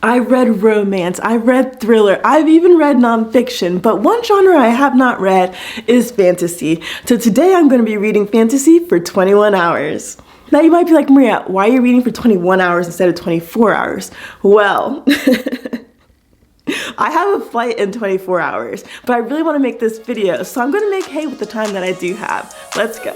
I read romance, I read thriller, I've even read nonfiction, but one genre I have not read is fantasy. So today I'm going to be reading fantasy for 21 hours. Now you might be like, Maria, why are you reading for 21 hours instead of 24 hours? Well, I have a flight in 24 hours, but I really want to make this video, so I'm going to make hay with the time that I do have. Let's go.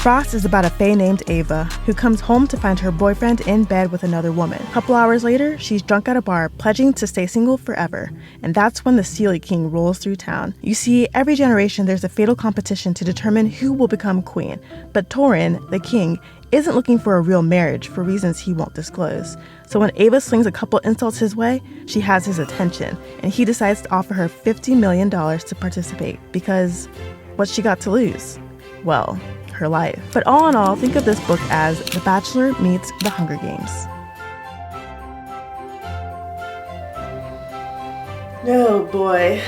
Frost is about a fae named Ava, who comes home to find her boyfriend in bed with another woman. A couple hours later, she's drunk at a bar, pledging to stay single forever. And that's when the Seelie King rolls through town. You see, every generation there's a fatal competition to determine who will become queen. But Torin, the king, isn't looking for a real marriage for reasons he won't disclose. So when Ava slings a couple insults his way, she has his attention, and he decides to offer her $50 million to participate, because what's she got to lose? Well, her life. But all in all, think of this book as The Bachelor meets The Hunger Games. Oh boy.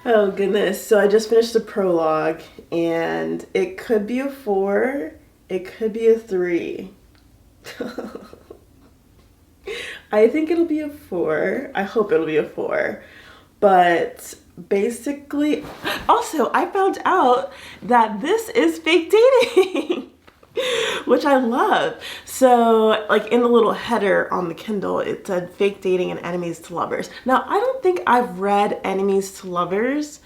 Oh goodness. So I just finished the prologue, and it could be a 4, it could be a 3. I think it'll be a 4. I hope it'll be a 4. But basically, also I found out that this is fake dating, which I love. So like in the little header on the Kindle, it said fake dating and enemies to lovers. Now I don't think I've read enemies to lovers.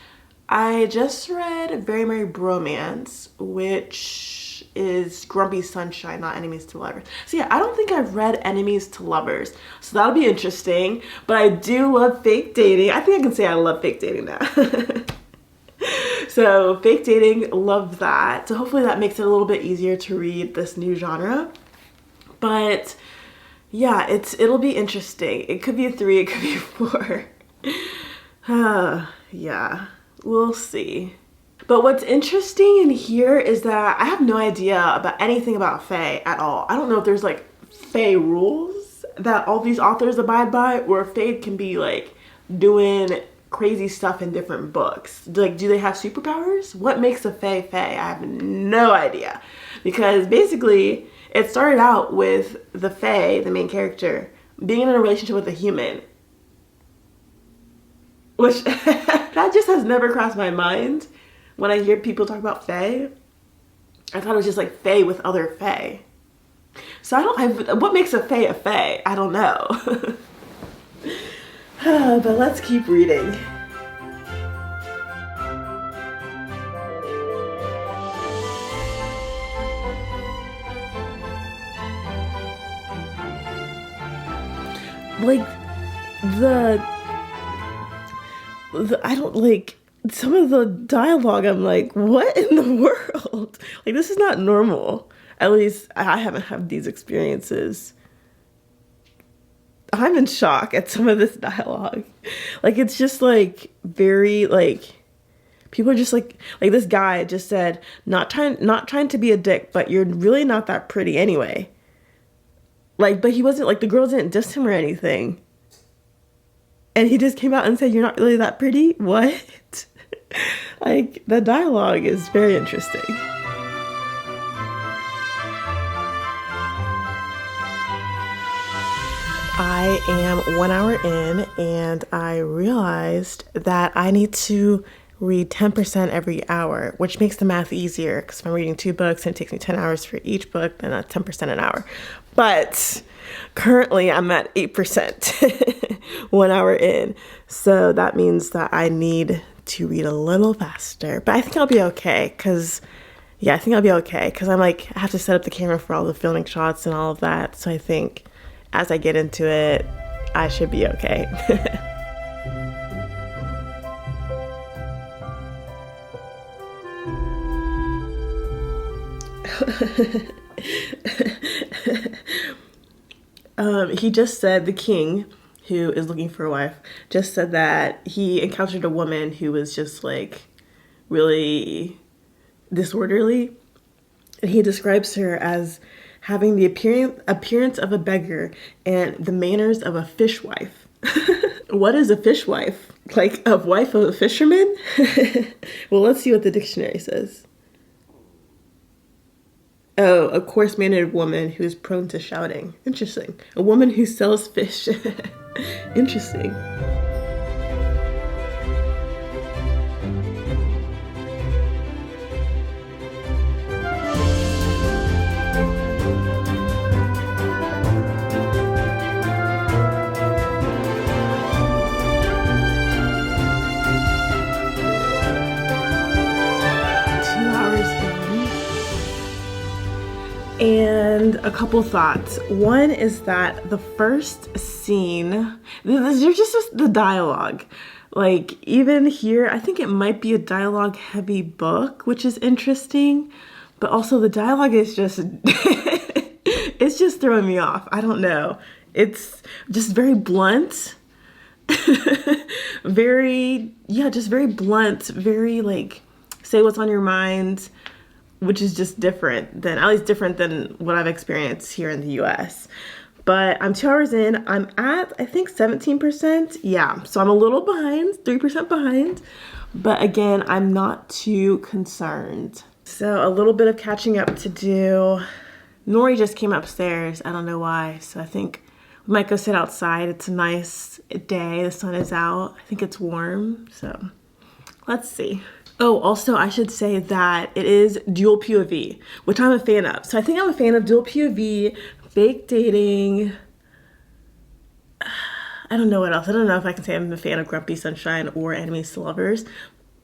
I just read Very Merry Bromance, which is Grumpy Sunshine, not Enemies to Lovers. So yeah, I don't think I've read Enemies to Lovers. So that'll be interesting. But I do love fake dating. I think I can say I love fake dating now. So fake dating, love that. So hopefully that makes it a little bit easier to read this new genre. But yeah, it'll be interesting. It could be a 3, it could be a 4. Yeah, we'll see. But what's interesting in here is that I have no idea about anything about fae at all. I don't know if there's like fae rules that all these authors abide by, or if fae can be like doing crazy stuff in different books. Like, do they have superpowers? What makes a fae fae? I have no idea. Because basically, it started out with the fae, the main character, being in a relationship with a human. Which, that just has never crossed my mind. When I hear people talk about fae, I thought it was just like fae with other fae. So what makes a fae? I don't know. But let's keep reading. Like, I don't like... Some of the dialogue, I'm like, what in the world? Like, this is not normal. At least I haven't had these experiences. I'm in shock at some of this dialogue. Like, it's just like very like, people are just like this guy just said, not trying to be a dick, but you're really not that pretty anyway. Like, but he wasn't like, the girl didn't diss him or anything. And he just came out and said, you're not really that pretty? What? Like, the dialogue is very interesting. I am 1 hour in, and I realized that I need to read 10% every hour, which makes the math easier, because if I'm reading 2 books and it takes me 10 hours for each book, then that's 10% an hour. But currently I'm at 8% 1 hour in. So that means that I need to read a little faster, but I think I'll be okay, because I I'm like, I have to set up the camera for all the filming shots and all of that. So I think as I get into it, I should be okay. He just said, the king, who is looking for a wife, just said that he encountered a woman who was just like really disorderly, and he describes her as having the appearance of a beggar and the manners of a fishwife. What is a fishwife? Like a wife of a fisherman? Well, let's see what the dictionary says. Oh, a coarse-mannered woman who is prone to shouting. Interesting. A woman who sells fish. Interesting. And a couple thoughts. One is that the first scene, there's just the dialogue. Like even here, I think it might be a dialogue heavy book, which is interesting, but also the dialogue is just, it's just throwing me off. I don't know. It's just very blunt, just very blunt, very like, say what's on your mind, which is just different than, at least different than what I've experienced here in the US. But I'm 2 hours in, I'm at, I think 17%. Yeah, so I'm a little behind, 3% behind. But again, I'm not too concerned. So a little bit of catching up to do. Nori just came upstairs, I don't know why. So I think we might go sit outside. It's a nice day, the sun is out. I think it's warm, so let's see. Oh, also I should say that it is dual POV, which I'm a fan of. So I think I'm a fan of dual POV, fake dating. I don't know what else. I don't know if I can say I'm a fan of Grumpy Sunshine or Enemies to Lovers,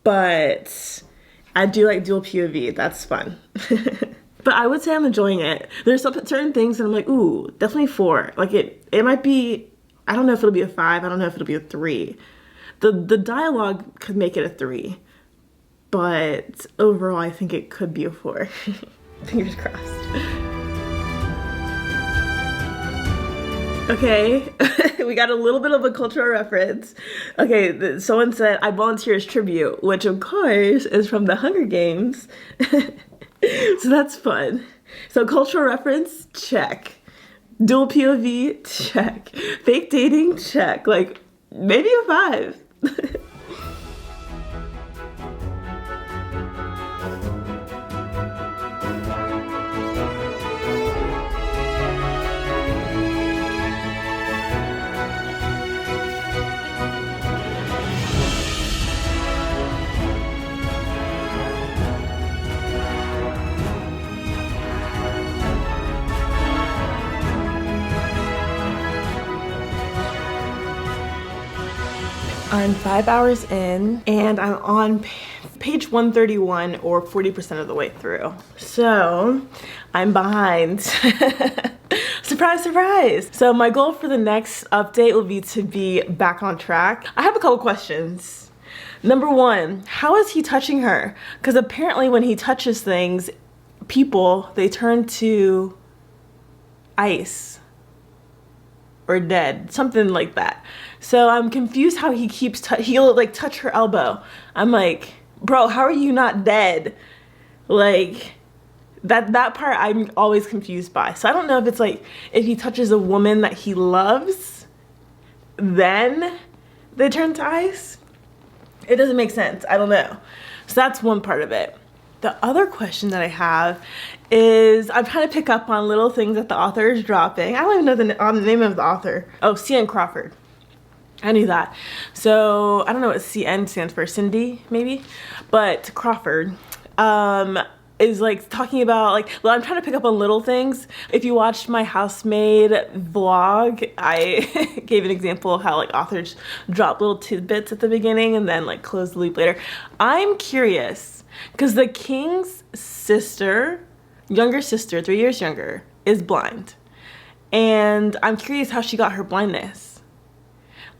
but I do like dual POV. That's fun. But I would say I'm enjoying it. There's some certain things that I'm like, ooh, definitely 4. Like it might be, I don't know if it'll be a 5. I don't know if it'll be a 3. The dialogue could make it a 3. But overall, I think it could be a 4. Fingers crossed. Okay, we got a little bit of a cultural reference. Okay, someone said, I volunteer as tribute, which of course is from the Hunger Games. So that's fun. So cultural reference, check. Dual POV, check. Fake dating, check. Like, maybe a 5. I'm 5 hours in and I'm on page 131 or 40% of the way through. So I'm behind. Surprise, surprise. So my goal for the next update will be to be back on track. I have a couple questions. Number 1, how is he touching her? Because apparently when he touches things, people, they turn to ice or dead, something like that. So I'm confused how he keeps, he'll like touch her elbow. I'm like, bro, how are you not dead? Like that part I'm always confused by. So I don't know if it's like, if he touches a woman that he loves, then they turn to ice. It doesn't make sense, I don't know. So that's one part of it. The other question that I have is I'm trying to pick up on little things that the author is dropping. I don't even know the name of the author. Oh, C.N. Crawford. I knew that. So I don't know what CN stands for, Cindy maybe, but Crawford is like talking about like, well, I'm trying to pick up on little things. If you watched my housemaid vlog, I gave an example of how like authors drop little tidbits at the beginning and then like close the loop later. I'm curious because the king's sister, younger sister, 3 years younger, is blind. And I'm curious how she got her blindness.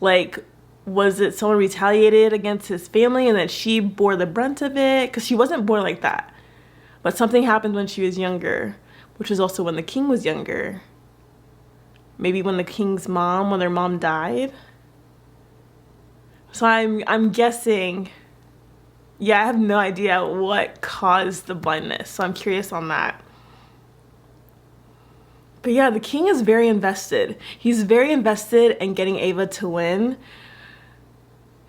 Like, was it someone retaliated against his family and then she bore the brunt of it? Because she wasn't born like that. But something happened when she was younger, which was also when the king was younger. Maybe when the king's mom, when their mom died. So I'm guessing, yeah, I have no idea what caused the blindness. So I'm curious on that. But yeah, the king is very invested. He's very invested in getting Ava to win.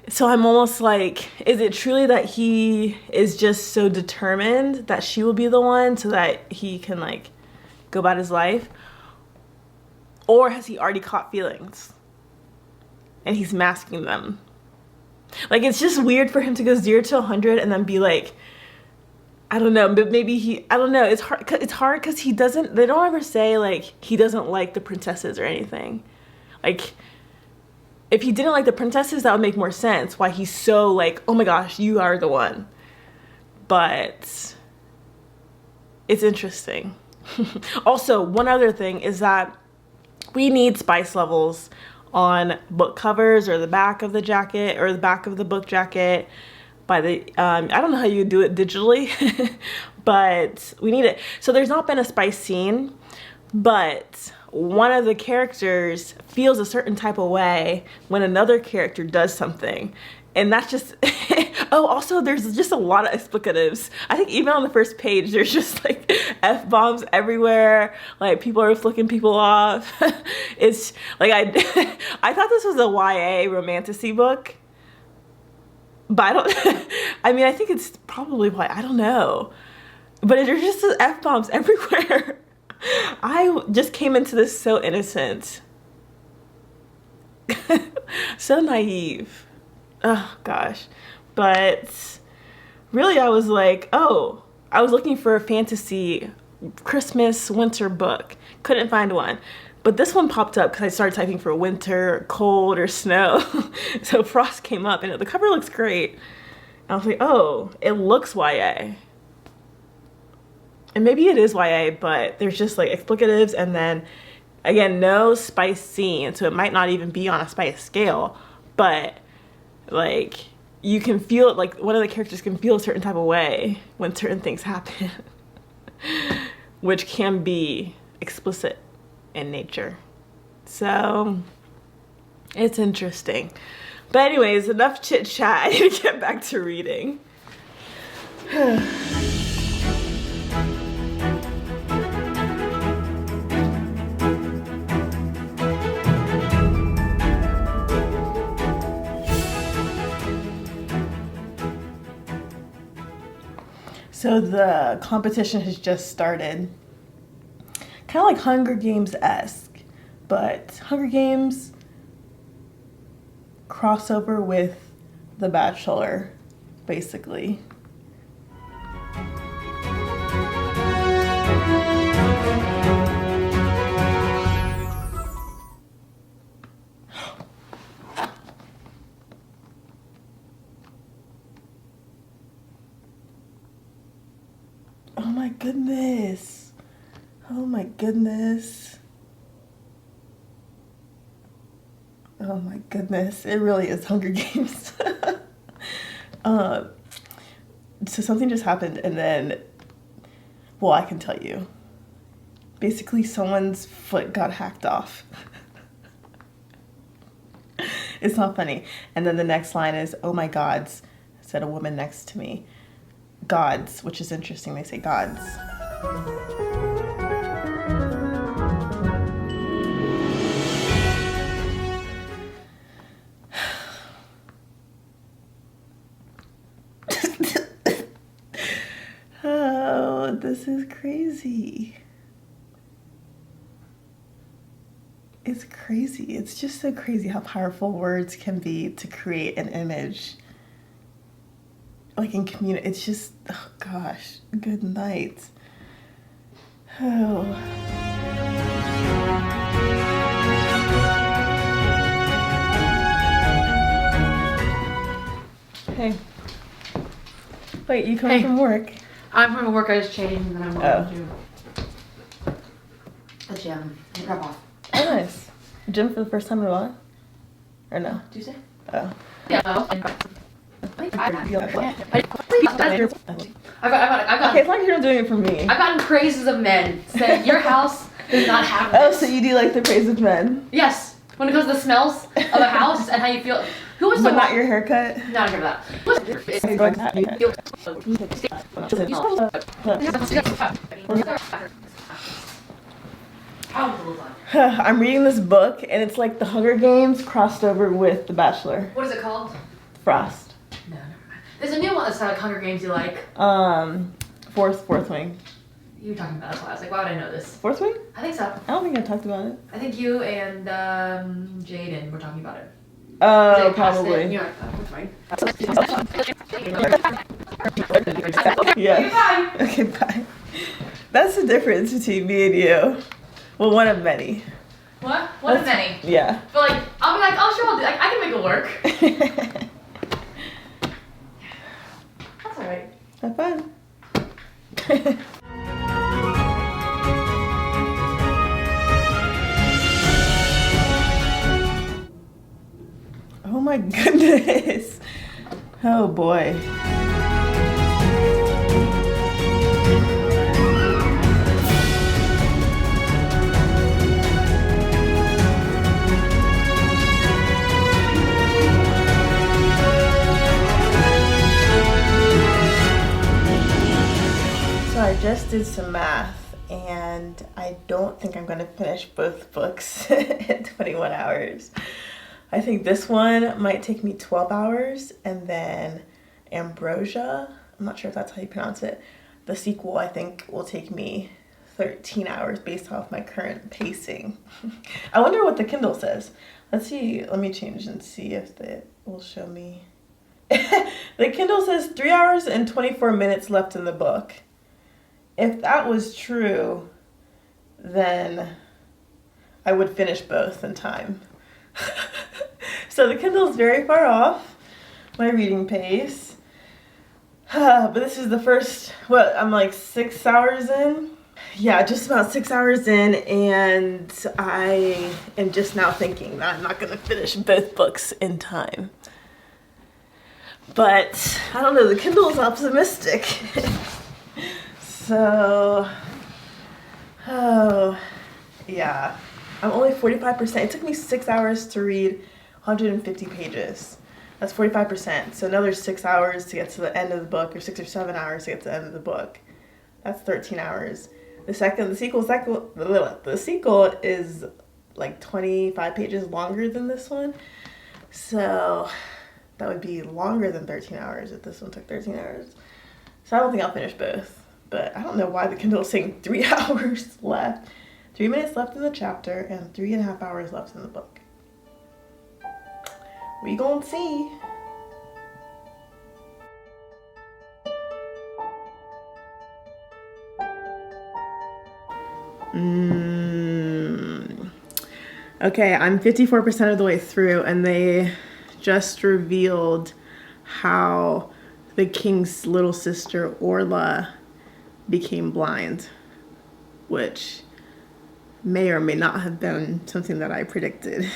So I'm almost like, is it truly that he is just so determined that she will be the one so that he can like go about his life? Or has he already caught feelings and he's masking them? Like, it's just weird for him to go 0 to 100 and then be like, I don't know, but maybe I don't know. It's hard because he doesn't, they don't ever say like he doesn't like the princesses or anything. Like, if he didn't like the princesses, that would make more sense why he's so like, oh my gosh, you are the one. But it's interesting. Also, one other thing is that we need spice levels on book covers or the back of the jacket or the back of the book jacket by the, I don't know how you do it digitally, but we need it. So there's not been a spice scene, but one of the characters feels a certain type of way when another character does something. And that's just, oh, also there's just a lot of explicatives. I think even on the first page, there's just like F-bombs everywhere. Like people are flicking people off. It's like, I thought this was a YA romantasy book, but I don't, I mean, I think it's probably why, I don't know. But there's just F-bombs everywhere. I just came into this so innocent. So naive. Oh gosh. But really I was like, oh, I was looking for a fantasy Christmas winter book. Couldn't find one. But this one popped up because I started typing for winter, cold, or snow. So Frost came up and the cover looks great. And I was like, oh, it looks YA. And maybe it is YA, but there's just like explicatives and then again, no spice scene. So it might not even be on a spice scale, but like you can feel it, like one of the characters can feel a certain type of way when certain things happen, which can be explicit in nature. So it's interesting. But anyways, enough chit chat. I need to get back to reading. So the competition has just started. Kind of like Hunger Games-esque, but Hunger Games crossover with The Bachelor, basically. Oh my goodness. Oh my goodness. Oh my goodness. It really is Hunger Games. So something just happened and then, well, I can tell you. Basically, someone's foot got hacked off. It's not funny. And then the next line is, oh my gods, said a woman next to me. Gods, which is interesting, they say gods. Oh, this is crazy. It's crazy. It's just so crazy how powerful words can be to create an image. Like in community, it's just, oh gosh, good night. Oh. Hey. Wait, you coming from work? I'm from work, I just changed and then I'm going to the gym and grab off. Oh, nice. Gym for the first time in a while? Or no? Tuesday? Oh. Yeah. No. Okay, as long as you're not doing it for me. I've gotten praises of men saying your house does not have this. Oh, so you do like the praise of men? Yes. When it comes to the smells of a house and how you feel. Who was but not your haircut? No, I don't care about that. How does it look like? I'm reading this book, and it's like The Hunger Games crossed over with The Bachelor. What is it called? Frost. No, never mind. There's a new one that's like Hunger Games you like. Fourth Wing. You were talking about it, so I was like, why would I know this? Fourth Wing? I think so. I don't think I talked about it. I think you and Jaden were talking about it. Oh, probably. You're like, oh, Fourth Wing. Yeah. Okay, bye. Okay, bye. That's the difference between me and you. Well, one of many. What? One of many. Yeah. But like, I'll be like, oh sure, I'll do. Like, I can make it work. That's alright. Have fun. Oh my goodness. Oh boy. I just did some math, and I don't think I'm going to finish both books in 21 hours. I think this one might take me 12 hours, and then Ambrosia, I'm not sure if that's how you pronounce it, the sequel I think will take me 13 hours based off my current pacing. I wonder what the Kindle says. Let's see, let me change and see if it will show me. The Kindle says 3 hours and 24 minutes left in the book. If that was true, then I would finish both in time. So the Kindle is very far off my reading pace. But this is the first, I'm like 6 hours in? Yeah, just about 6 hours in, and I am just now thinking that I'm not going to finish both books in time. But I don't know, the Kindle is optimistic. So, yeah, I'm only 45%. It took me 6 hours to read 150 pages. That's 45%. So another 6 hours to get to the end of the book, or 6 or 7 hours to get to the end of the book. That's 13 hours. The sequel is like 25 pages longer than this one. So that would be longer than 13 hours if this one took 13 hours. So I don't think I'll finish both. But I don't know why the Kindle is saying 3 hours left. 3 minutes left in the chapter and 3.5 hours left in the book. We gonna see. Okay, I'm 54% of the way through, and they just revealed how the king's little sister, Orla, became blind, which may or may not have been something that I predicted.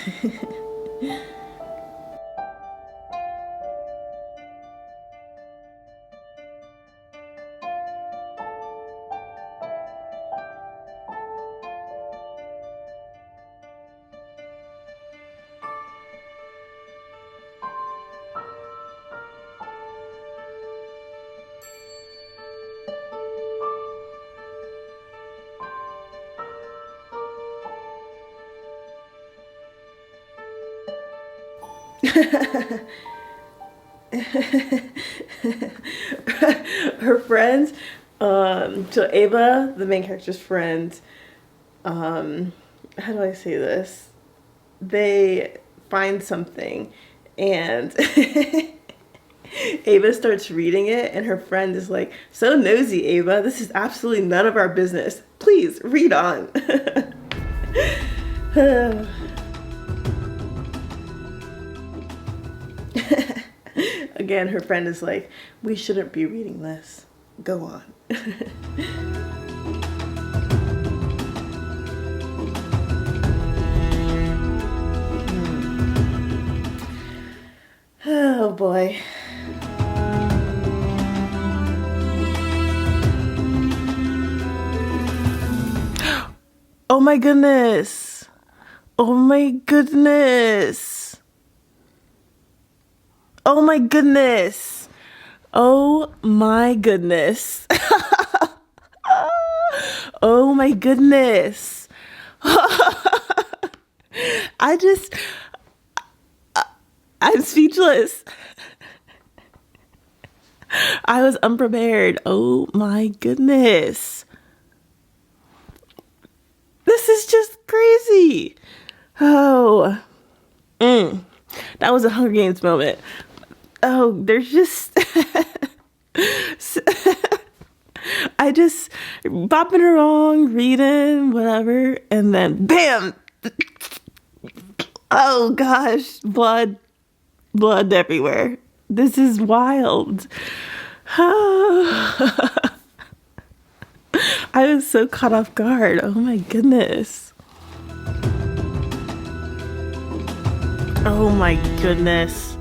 Her friends, so Ava, the main character's friend, how do I say this? They find something, and Ava starts reading it, and her friend is like, "So nosy, Ava, this is absolutely none of our business. Please, read on." Again, her friend is like, "We shouldn't be reading this. Go on." Oh boy. Oh my goodness. Oh my goodness. Oh my goodness. Oh my goodness. Oh my goodness. I'm speechless. I was unprepared. Oh my goodness. This is just crazy. Oh. That was a Hunger Games moment. Oh, there's just... I just bopping along, reading, whatever, and then BAM! Oh gosh, blood everywhere. This is wild. I was so caught off guard. Oh my goodness. Oh my goodness.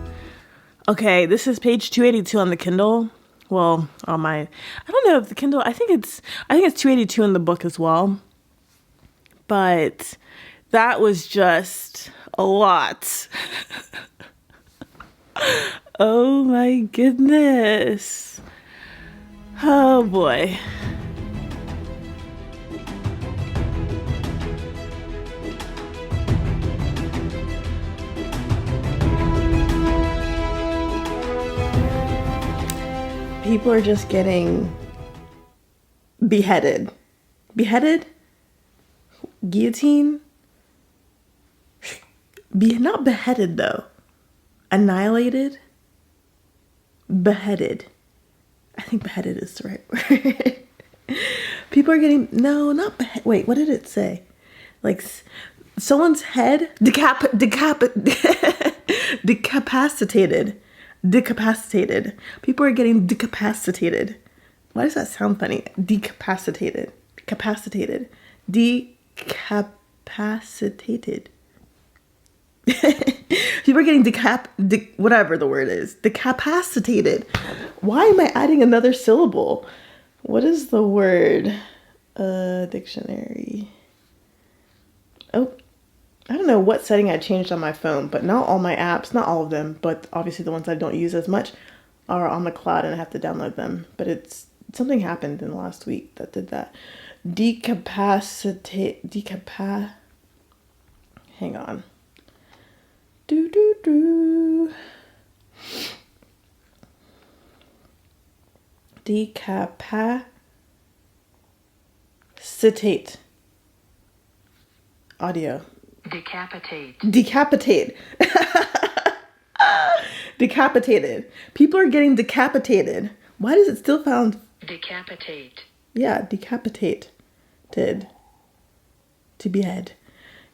Okay, this is page 282 on the Kindle. Well, on my, I don't know if the Kindle, I think it's 282 in the book as well. But that was just a lot. Oh my goodness. Oh boy. People are just getting beheaded. Beheaded? Guillotine? Not beheaded though. Annihilated? Beheaded. I think beheaded is the right word. People are getting, no, not beheaded. Wait, what did it say? Like someone's head decapacitated. Decapacitated. People are getting decapacitated. Why does that sound funny? Decapacitated. Capacitated. Decapacitated. People are getting whatever the word is. Decapacitated. Why am I adding another syllable? What is the word? Dictionary. Oh, I don't know what setting I changed on my phone, but not all my apps, not all of them, but obviously the ones I don't use as much are on the cloud and I have to download them. But something happened in the last week that did that. Hang on. Decapacitate. Audio. Decapitate. Decapitate. Decapitated. People are getting decapitated. Why does it still sound... Decapitate. Yeah, decapitated. To behead.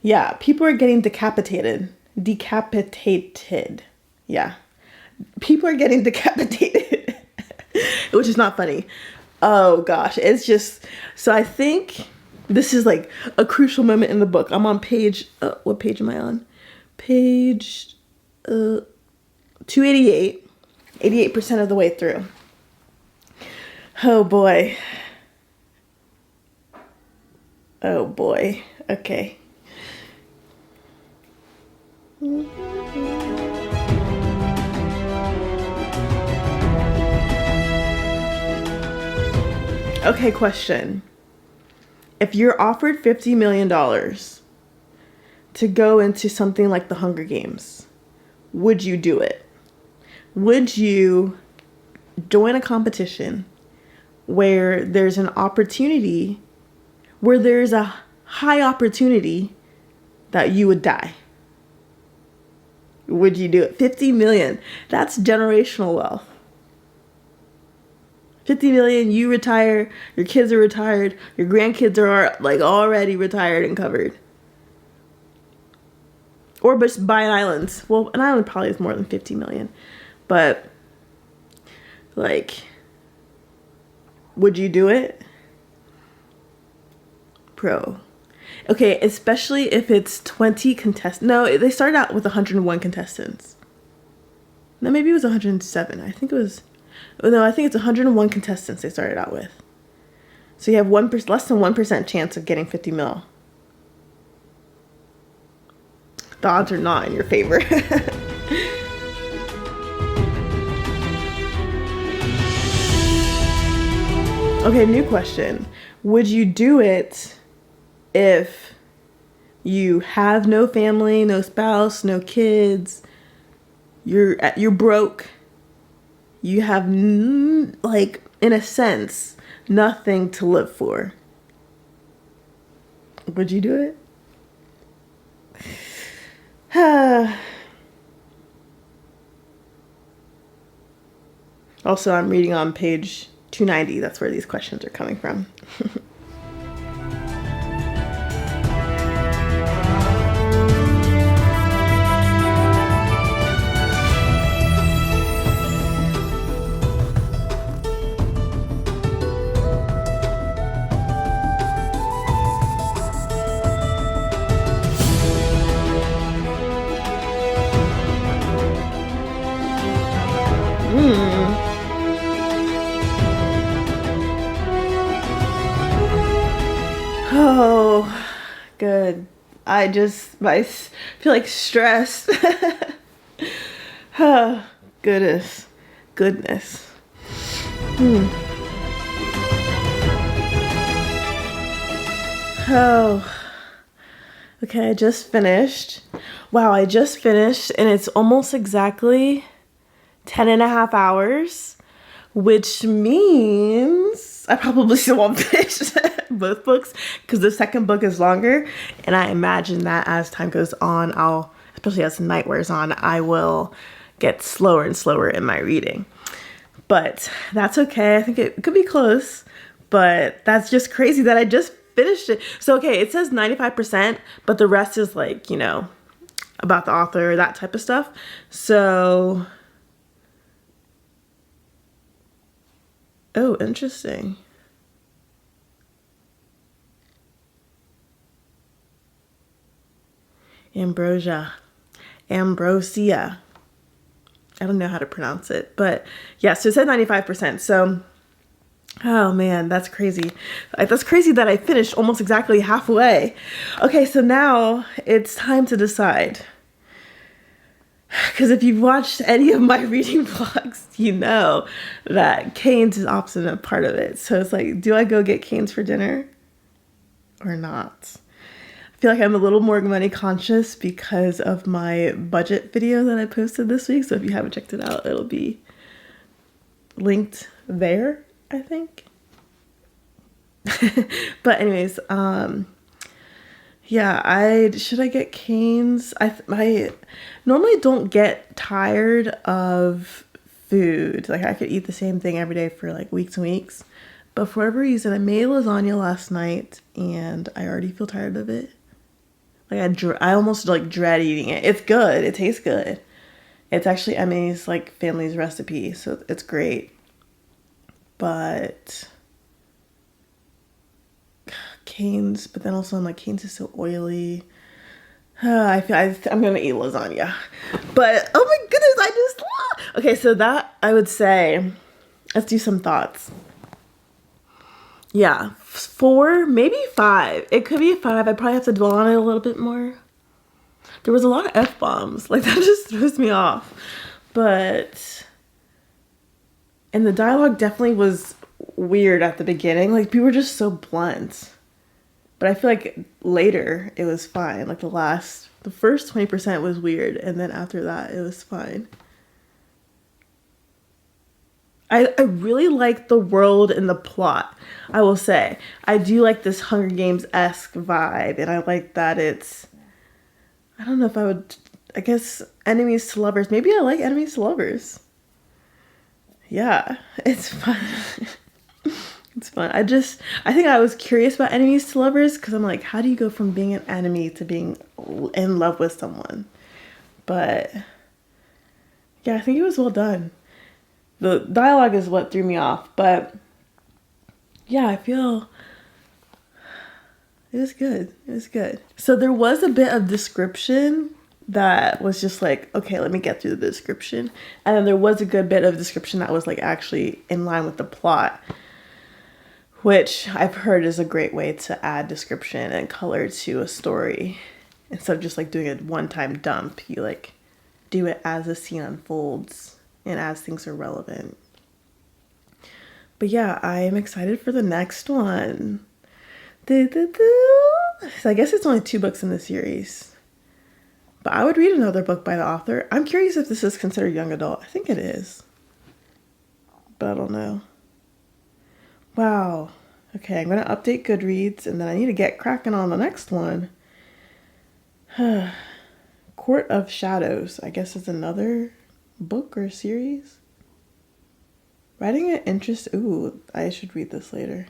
Yeah, people are getting decapitated. Decapitated. Yeah. People are getting decapitated. Which is not funny. Oh gosh. It's just... So I think... This is like a crucial moment in the book. I'm on page, what page am I on? Page 288, 88% of the way through. Oh boy. Oh boy. Okay. Okay, question. If you're offered $50 million to go into something like the Hunger Games, would you do it? Would you join a competition where there's an opportunity, where there's a high opportunity that you would die? Would you do it? 50 million. That's generational wealth. 50 million, you retire, your kids are retired, your grandkids are like already retired and covered. Or just buy an island. Well, an island probably is more than 50 million. But, like, would you do it? Pro. Okay, especially if it's 20 contestants. No, they started out with 101 contestants. No, maybe it was 107. I think it was... No, I think it's 101 contestants they started out with. So you have less than 1% chance of getting 50 mil. The odds are not in your favor. Okay, new question. Would you do it if You have no family, no spouse, no kids. You're broke. You have like, in a sense, nothing to live for. Would you do it? Also, I'm reading on page 290. That's where these questions are coming from. Oh, good. I feel like stressed. Oh, goodness. Oh, okay, I just finished. Wow, I just finished, and it's almost exactly 10 and a half hours, which means I probably still won't finish both books because the second book is longer, and I imagine that as time goes on, especially as the night wears on, I will get slower and slower in my reading. But that's okay. I think it could be close, but that's just crazy that I just finished it. So, okay, it says 95%, but the rest is like, about the author, that type of stuff. So, oh, interesting. Ambrosia. I don't know how to pronounce it, but yeah, so it said 95%. So, oh man, that's crazy. That's crazy that I finished almost exactly halfway. Okay, so now it's time to decide. Because if you've watched any of my reading vlogs, you know that Cane's is often a part of it. So it's like, do I go get Cane's for dinner or not? I feel like I'm a little more money conscious because of my budget video that I posted this week. So if you haven't checked it out, it'll be linked there, I think. But anyways, yeah, should I get Cane's? I normally don't get tired of food. Like, I could eat the same thing every day for like weeks and weeks. But for whatever reason, I made lasagna last night and I already feel tired of it. Like, I almost like dread eating it. It's good. It tastes good. It's actually Emmy's like family's recipe, so it's great. But Cane's, but then also I'm like, Cane's is so oily. I'm gonna eat lasagna. But oh my goodness, okay, so that I would say, let's do some thoughts. Yeah, 4, maybe 5. It could be 5. I probably have to dwell on it a little bit more. There was a lot of F-bombs. Like, that just throws me off. And the dialogue definitely was weird at the beginning. Like, people were just so blunt. But I feel like later it was fine. Like, the first 20% was weird. And then after that, it was fine. I really like the world and the plot, I will say. I do like this Hunger Games-esque vibe, and I like that I don't know if I guess enemies to lovers. Maybe I like enemies to lovers. Yeah, it's fun. It's fun. I think I was curious about enemies to lovers because I'm like, how do you go from being an enemy to being in love with someone? But yeah, I think it was well done. The dialogue is what threw me off, but yeah, I feel it was good. It was good. So there was a bit of description that was just like, okay, let me get through the description. And then there was a good bit of description that was like actually in line with the plot, which I've heard is a great way to add description and color to a story. Instead of just like doing a one-time dump, you like do it as the scene unfolds and as things are relevant. But yeah, I am excited for the next one. So I guess it's only 2 books in the series. But I would read another book by the author. I'm curious if this is considered young adult. I think it is. But I don't know. Wow. Okay, I'm going to update Goodreads, and then I need to get cracking on the next one. Court of Shadows, I guess is another book or series. Writing an interest. Ooh, I should read this later.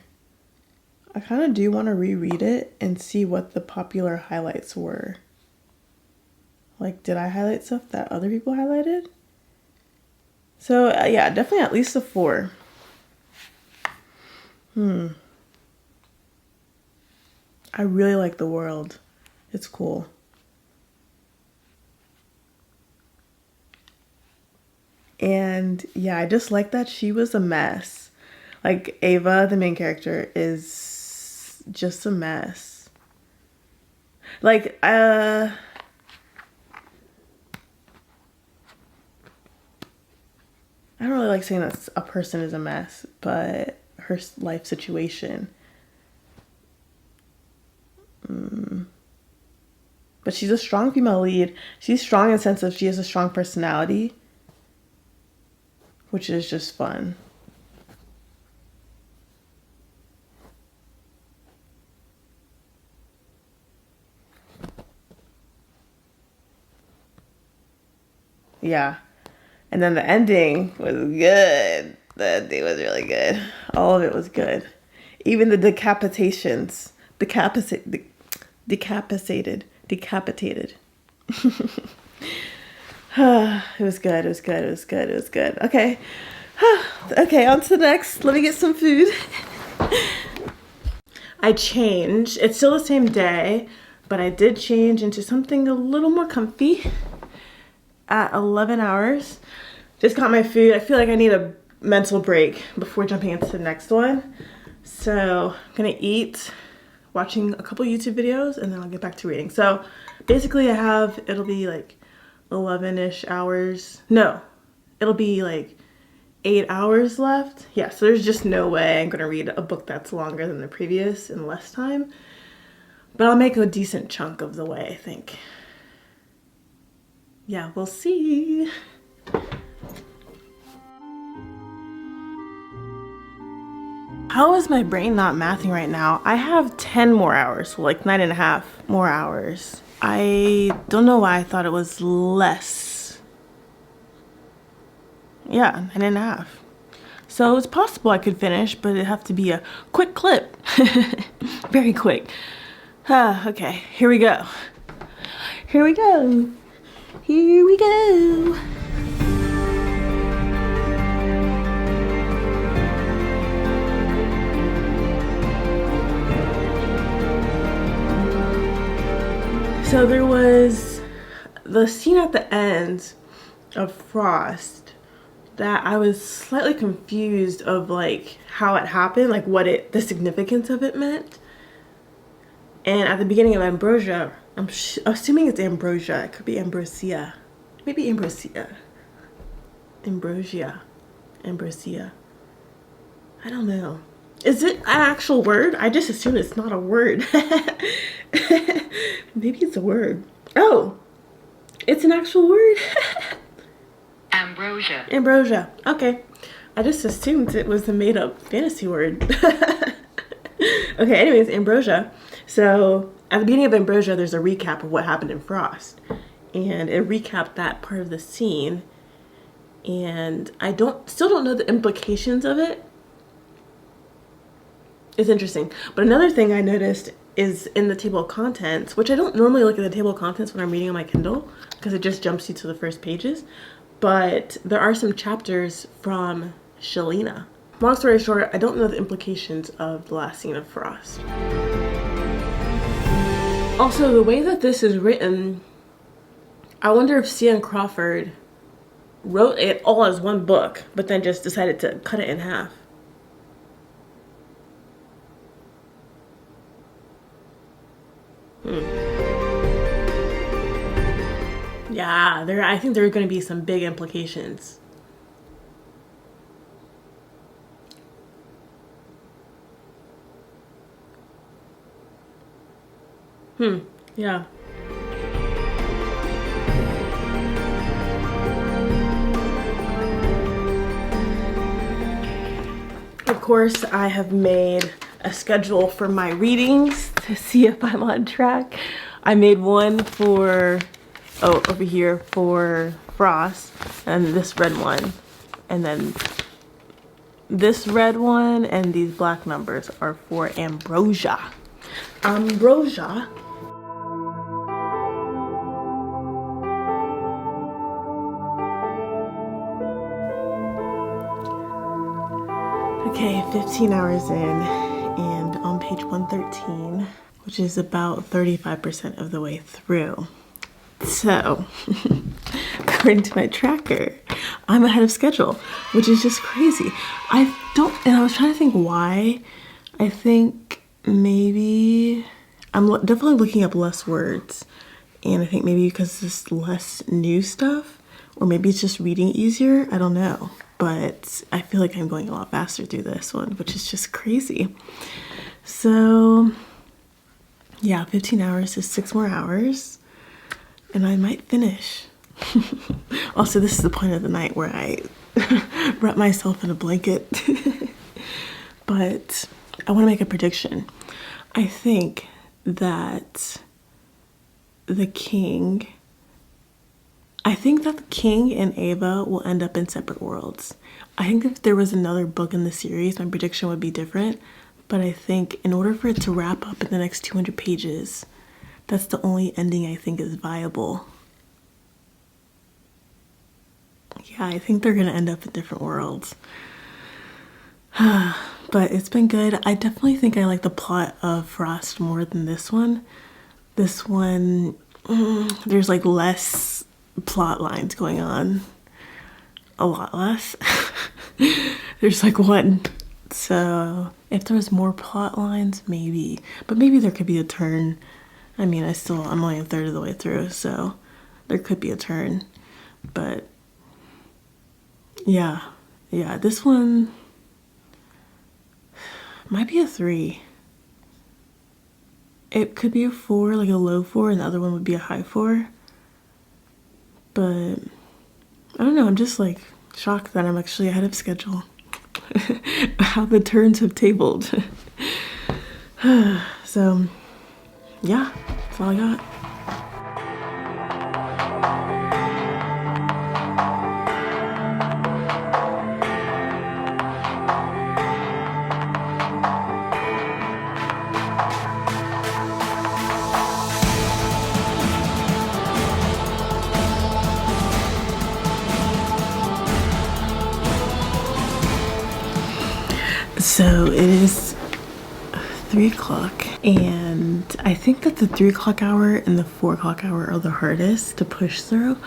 I kind of do want to reread it and see what the popular highlights were. Like, did I highlight stuff that other people highlighted? So, yeah, definitely at least a 4. I really like the world. It's cool. And yeah, I just like that she was a mess. Like, Ava, the main character, is just a mess. Like, I don't really like saying that a person is a mess, but her life situation. But she's a strong female lead. She's strong in the sense of she has a strong personality, which is just fun. Yeah. And then the ending was good. The ending was really good. All of it was good. Even the decapitations. Decapitated. It was good. It was good. It was good. It was good. Okay. Okay, on to the next. Let me get some food. I changed. It's still the same day, but I did change into something a little more comfy at 11 hours. Just got my food. I feel like I need a mental break before jumping into the next one. So I'm gonna eat, watching a couple YouTube videos, and then I'll get back to reading. So basically it'll be like 11-ish hours. No, it'll be like 8 hours left. Yeah, so there's just no way I'm gonna read a book that's longer than the previous in less time. But I'll make a decent chunk of the way, I think. Yeah, we'll see. How is my brain not mathing right now? I have 10 more hours, so like 9.5 more hours. I don't know why I thought it was less. Yeah, 9.5. So it's possible I could finish, but it'd have to be a quick clip. Very quick. Okay, here we go. Here we go. Here we go. So there was the scene at the end of Frost that I was slightly confused of, like how it happened, like the significance of it meant. And at the beginning of Ambrosia, I'm assuming it's Ambrosia. It could be Ambrosia. Maybe Ambrosia. Ambrosia. Ambrosia. I don't know. Is it an actual word? I just assume it's not a word. Maybe it's a word. Oh, it's an actual word. Ambrosia. Ambrosia. Okay. I just assumed it was a made-up fantasy word. Okay, anyways, Ambrosia. So at the beginning of Ambrosia, there's a recap of what happened in Frost. And it recapped that part of the scene. And I still don't know the implications of it. It's interesting. But another thing I noticed is in the table of contents, which I don't normally look at the table of contents when I'm reading on my Kindle because it just jumps you to the first pages. But there are some chapters from Shelina. Long story short, I don't know the implications of the last scene of Frost. Also, the way that this is written, I wonder if C.N. Crawford wrote it all as one book, but then just decided to cut it in half. Yeah, I think there are going to be some big implications. Yeah. Of course, I have made a schedule for my readings to see if I'm on track. I made one for, over here for Frost, and this red one. And then this red one and these black numbers are for Ambrosia. Ambrosia. Okay, 15 hours in, and on page 113, which is about 35% of the way through. So, according to my tracker, I'm ahead of schedule, which is just crazy. I was trying to think why. I think maybe I'm definitely looking up less words, and I think maybe because there's less new stuff, or maybe it's just reading easier. I don't know. But I feel like I'm going a lot faster through this one, which is just crazy. So yeah, 15 hours is 6 more hours and I might finish. Also, this is the point of the night where I wrap myself in a blanket. But I want to make a prediction. I think that the king and Ava will end up in separate worlds. I think if there was another book in the series, my prediction would be different. But I think in order for it to wrap up in the next 200 pages, that's the only ending I think is viable. Yeah, I think they're gonna end up in different worlds. But it's been good. I definitely think I like the plot of Frost more than this one. This one, there's like less plot lines going on. A lot less. There's like one. So if there was more plot lines, maybe. But maybe there could be a turn. I mean, I'm only a third of the way through, so there could be a turn. But yeah, this one might be a 3. It could be a 4, like a low 4, and the other one would be a high 4. But I don't know, I'm just like shocked that I'm actually ahead of schedule. How the turns have tabled. So yeah, that's all I got. So it is 3 o'clock, and I think that the 3 o'clock hour and the 4 o'clock hour are the hardest to push through.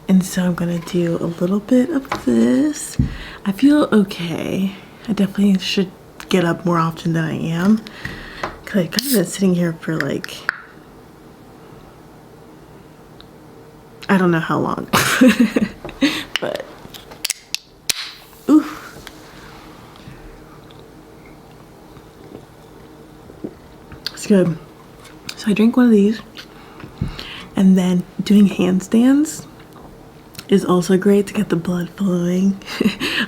And so I'm gonna do a little bit of this. I feel okay. I definitely should get up more often than I am, because I've kind of been sitting here for like, I don't know how long. But oof. It's good. So I drink one of these, and then doing handstands is also great to get the blood flowing.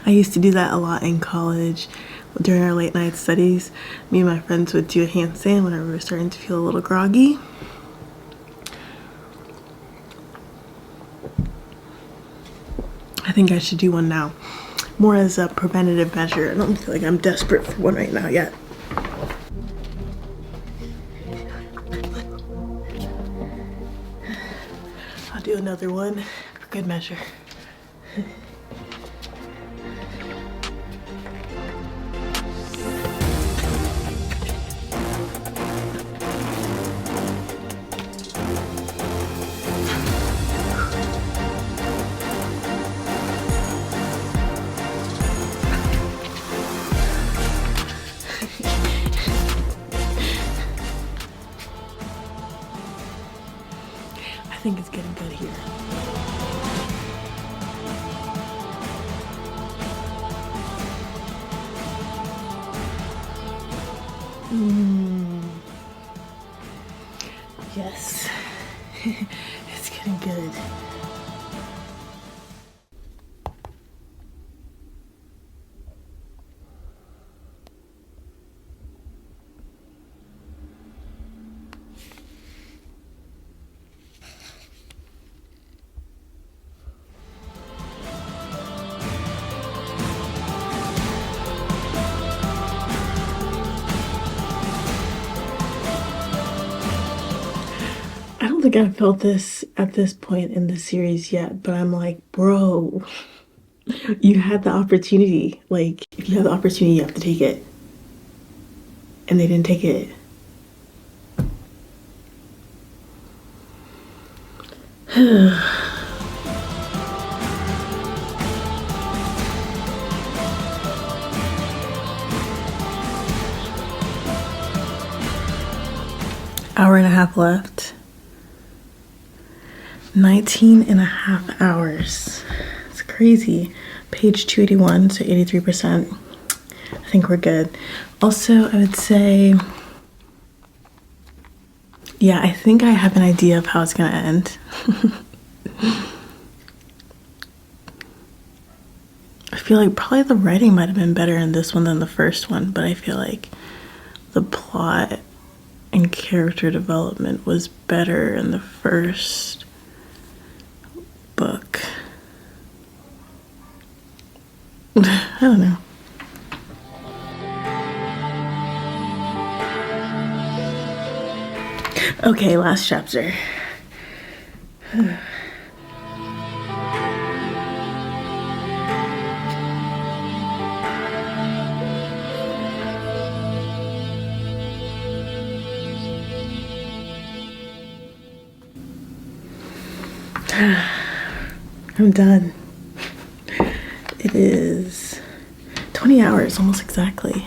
I used to do that a lot in college during our late night studies. Me and my friends would do a handstand whenever we were starting to feel a little groggy. I think I should do one now, more as a preventative measure. I don't feel like I'm desperate for one right now yet. I'll do another one for good measure. I think it's getting good here. don't think I've felt this at this point in the series yet, but I'm like, bro, you had the opportunity. Like, if you have the opportunity, you have to take it. And they didn't take it. Hour and a half left. 19 and a half hours. It's crazy. Page 281, so 83%. I think we're good. Also, I would say, yeah, I think I have an idea of how it's gonna end. I feel like probably the writing might have been better in this one than the first one, but I feel like the plot and character development was better in the first book. I don't know. Okay, last chapter. I'm done. It is 20 hours, almost exactly.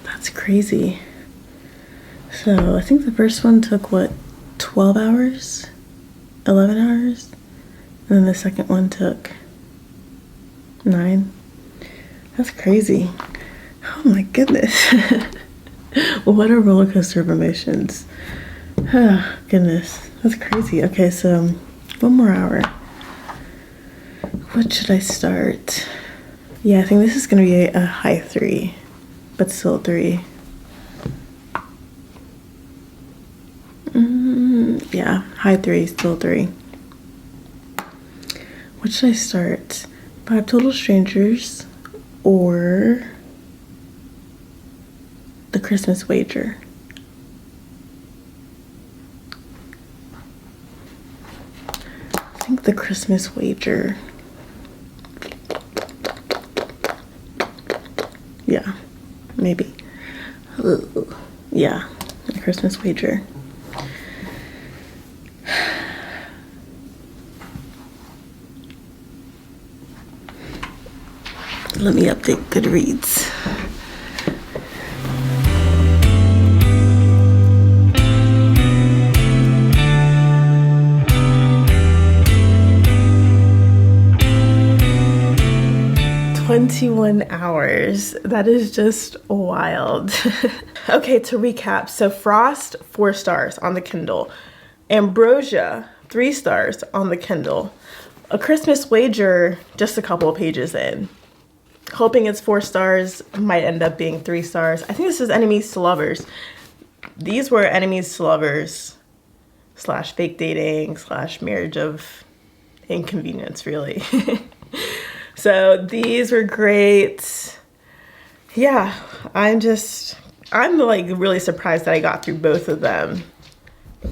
That's crazy. So I think the first one took, what, 12 hours? 11 hours? And then the second one took 9. That's crazy. Oh my goodness. What a roller coaster of emotions. Oh, goodness. That's crazy. Okay, so 1 more hour. What should I start? Yeah, I think this is going to be a high 3, but still 3. Yeah, high 3, still 3. What should I start? 5 Total Strangers or The Christmas Wager? I think The Christmas Wager. Yeah, maybe. Yeah, The Christmas Wager. Let me update Goodreads. $21. That is just wild. Okay, to recap. So Frost, 4 stars on the Kindle. Ambrosia, 3 stars on the Kindle. A Christmas Wager, just a couple of pages in. Hoping it's 4 stars, might end up being 3 stars. I think this is Enemies to Lovers. These were Enemies to Lovers / fake dating / marriage of inconvenience, really. So these were great. Yeah, I'm like really surprised that I got through both of them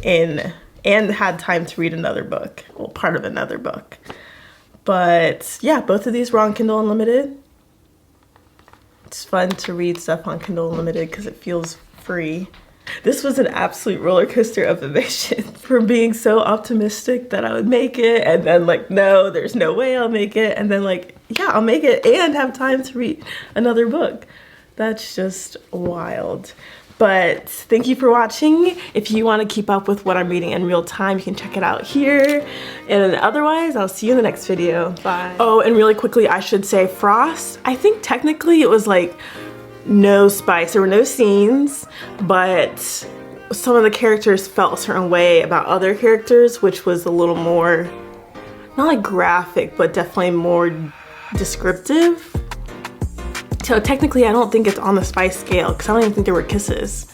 and had time to read another book. Well, part of another book. But yeah, both of these were on Kindle Unlimited. It's fun to read stuff on Kindle Unlimited because it feels free. This was an absolute roller coaster of emotions, from being so optimistic that I would make it, and then like, no, there's no way I'll make it, and then like, yeah, I'll make it and have time to read another book. That's just wild. But thank you for watching. If you want to keep up with what I'm reading in real time, you can check it out here. And otherwise, I'll see you in the next video. Bye. Oh, and really quickly, I should say Frost, I think technically it was like no spice. There were no scenes, but some of the characters felt a certain way about other characters, which was a little more, not like graphic, but definitely more descriptive. So technically I don't think it's on the spice scale because I don't even think there were kisses.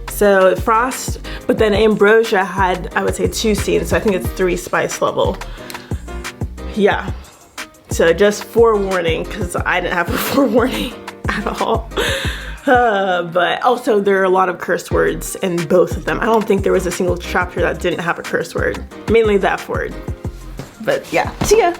So Frost, but then Ambrosia had, I would say, 2 scenes, so I think it's 3 spice level. Yeah, so just forewarning, because I didn't have a forewarning at all. But also there are a lot of curse words in both of them. I don't think there was a single chapter that didn't have a curse word. Mainly the F word. But yeah, see ya!